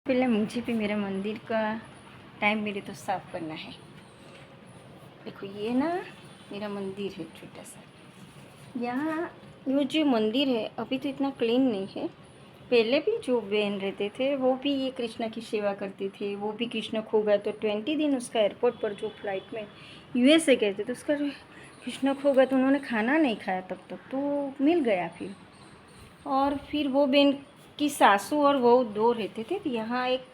पहले मुझे भी मेरा मंदिर का टाइम मेरे तो साफ़ करना है। देखो ये ना मेरा मंदिर है छोटा सा। यहाँ ये जो मंदिर है अभी तो इतना क्लीन नहीं है। पहले भी जो बहन रहते थे वो भी ये कृष्णा की सेवा करते थे। वो भी कृष्णा खो गया तो 20 दिन उसका एयरपोर्ट पर जो फ्लाइट में USA गए थे तो उसका जो कृष्णा खो गया तो उन्होंने खाना नहीं खाया तब तक तो मिल गया फिर। और फिर वो बहन की सासू और बहू दो रहते थे तो यहाँ एक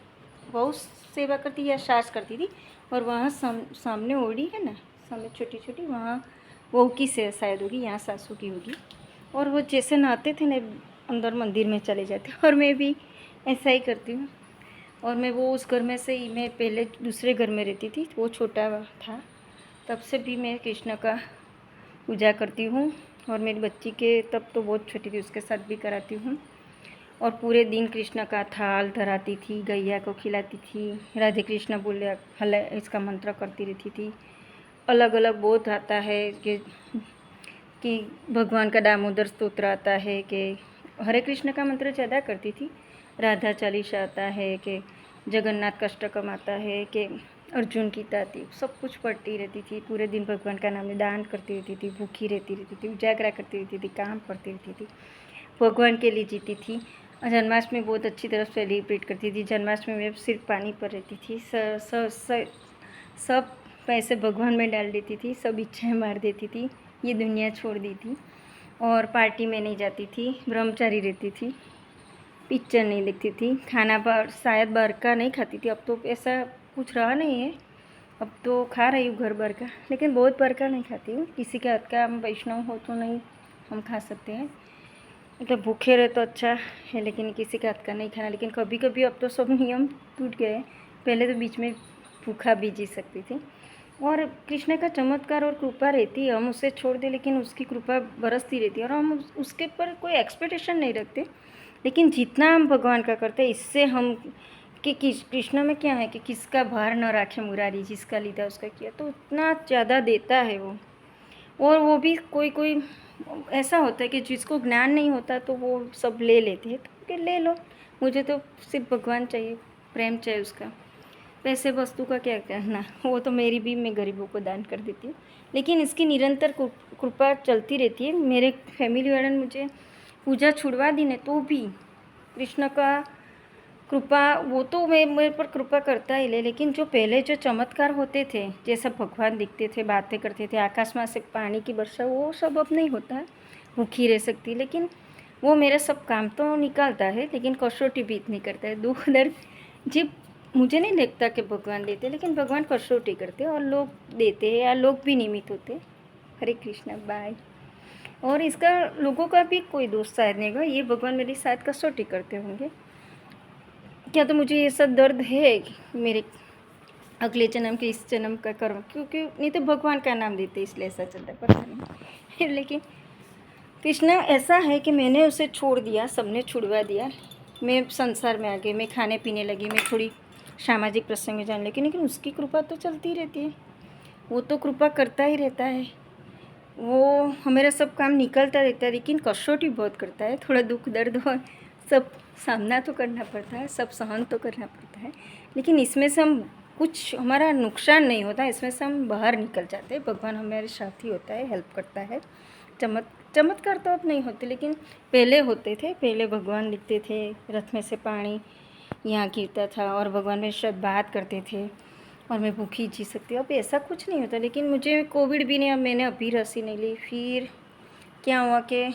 बहू सेवा करती या सास करती थी और वहाँ सामने ओड़ी है ना, सामने छोटी छोटी, वहाँ बहू की से शायद होगी, यहाँ सासू की होगी। और वो जैसे नहाते थे ना अंदर मंदिर में चले जाते और मैं भी ऐसा ही करती हूँ। और मैं वो उस घर में से ही, मैं पहले दूसरे घर में रहती थी, वो छोटा था, तब से भी मैं कृष्ण का पूजा करती हूँ। और मेरी बच्ची के तब तो बहुत छोटी थी उसके साथ भी कराती हूँ। और पूरे दिन कृष्ण का थाल धराती थी, गैया को खिलाती थी, राधे कृष्ण बोले हल इसका मंत्र करती रहती थी। अलग अलग बहुत आता है कि भगवान का दामोदर स्तोत्र आता है, कि हरे कृष्ण का मंत्र ज़्यादा करती थी, राधा चालीसा आता है, कि जगन्नाथ कष्टकम आता है, कि अर्जुन की ताती, सब कुछ पढ़ती रहती थी। पूरे दिन भगवान का नाम दान करती रहती थी, भूखी रहती थी, उजागरा करती रहती थी, काम करती रहती थी, भगवान के लिए जीती थी। और जन्माष्टमी बहुत अच्छी तरह सेलिब्रेट करती थी। जन्माष्टमी में सिर्फ पानी पर रहती थी, सब पैसे भगवान में डाल देती थी, सब इच्छाएं मार देती थी, ये दुनिया छोड़ दी थी। और पार्टी में नहीं जाती थी, ब्रह्मचारी रहती थी, पिक्चर नहीं देखती थी, खाना पर शायद बाहर का नहीं खाती थी। अब तो ऐसा कुछ रहा नहीं है, अब तो खा रही हूँ घर भर का, लेकिन बहुत बार का नहीं खाती हूँ। किसी के हाथ का हम वैष्णव हो तो नहीं हम खा सकते हैं, मतलब भूखे रहे तो अच्छा है, लेकिन किसी के हाथ का नहीं खाना। लेकिन कभी कभी अब तो सब नियम टूट गए। पहले तो बीच में भूखा भी जी सकती थी। और कृष्ण का चमत्कार और कृपा रहती है, हम उसे छोड़ दें लेकिन उसकी कृपा बरसती रहती है। और हम उसके पर कोई एक्सपेक्टेशन नहीं रखते, लेकिन जितना हम भगवान का करते हैं इससे हम कि कृष्ण में क्या है कि किसका भार न राखे मुरारी, जिसका लीधा उसका किया, तो उतना ज़्यादा देता है वो। और वो भी कोई कोई ऐसा होता है कि जिसको ज्ञान नहीं होता तो वो सब ले लेते हैं, तो कि ले लो, मुझे तो सिर्फ भगवान चाहिए, प्रेम चाहिए उसका, पैसे वस्तु का क्या करना, वो तो मेरी भी, मैं गरीबों को दान कर देती हूँ। लेकिन इसकी निरंतर कृपा चलती रहती है। मेरे फैमिली वाले ने मुझे पूजा छुड़वा दी ने तो भी कृष्ण का कृपा, वो तो मैं मेरे पर कृपा करता ही ले, लेकिन जो पहले जो चमत्कार होते थे, जैसा भगवान दिखते थे, बातें करते थे, आकाश में से पानी की वर्षा, वो सब अब नहीं होता है। भूखी रह सकती, लेकिन वो मेरे सब काम तो निकालता है, लेकिन कसौटी भी इतनी करता है। दुख दर्द जी मुझे नहीं लगता कि भगवान देते, लेकिन भगवान कसौटी करते और लोग देते हैं, या लोग भी निमित्त होते। हरे कृष्णा, बाय। और इसका लोगों का भी कोई दोष शायद नहीं होगा, ये भगवान मेरी शायद कसौटी करते होंगे। क्या तो मुझे ये सब दर्द है मेरे अगले जन्म के इस जन्म का कर्म, क्योंकि नहीं तो भगवान का नाम देते इसलिए ऐसा चलता है, पता नहीं। लेकिन कृष्णा ऐसा है कि मैंने उसे छोड़ दिया, सबने छुड़वा दिया, मैं संसार में आ गई, मैं खाने पीने लगी, मैं थोड़ी सामाजिक प्रसंग में जाने लगी, लेकिन उसकी कृपा तो चलती रहती है। वो तो कृपा करता ही रहता है, वो हमारा सब काम निकलता रहता है, लेकिन कसौटी बहुत करता है। थोड़ा दुख दर्द हो, सब सामना तो करना पड़ता है, सब सहन तो करना पड़ता है, लेकिन इसमें से हम कुछ, हमारा नुकसान नहीं होता, इसमें से हम बाहर निकल जाते हैं। भगवान हमारे साथ ही होता है, हेल्प करता है। चमत्कार तो अब नहीं होते, लेकिन पहले होते थे। पहले भगवान दिखते थे, रथ में से पानी यहाँ गिरता था और भगवान मेरे साथ बात करते थे और मैं भूखी जी सकती हूँ। अब ऐसा कुछ नहीं होता। लेकिन मुझे कोविड भी नहीं, अब मैंने अभी रस्सी नहीं ली। फिर क्या हुआ कि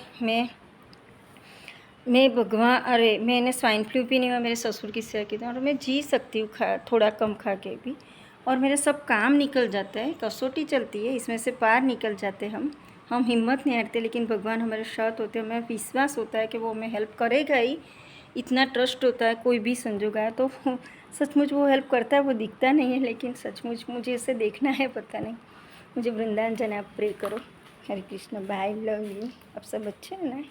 मैं भगवान, अरे मैंने स्वाइन फ्लू भी नहीं हुआ, मेरे ससुर की सेवा की थी, और मैं जी सकती हूँ थोड़ा कम खा के भी, और मेरे सब काम निकल जाता है। कसौटी चलती है, इसमें से पार निकल जाते हम हिम्मत नहीं हारते, लेकिन भगवान हमारे साथ होते हैं। हमें विश्वास होता है कि वो हमें हेल्प करेगा ही, इतना ट्रस्ट होता है। कोई भी संजोग आया तो सचमुच वो हेल्प करता है। वो दिखता नहीं है, लेकिन सचमुच मुझे इसे देखना है, पता नहीं। मुझे वृंदावन जाना, आप प्रे करो। हरे कृष्ण, बाय, लव यू। अब सब अच्छे हैं ना।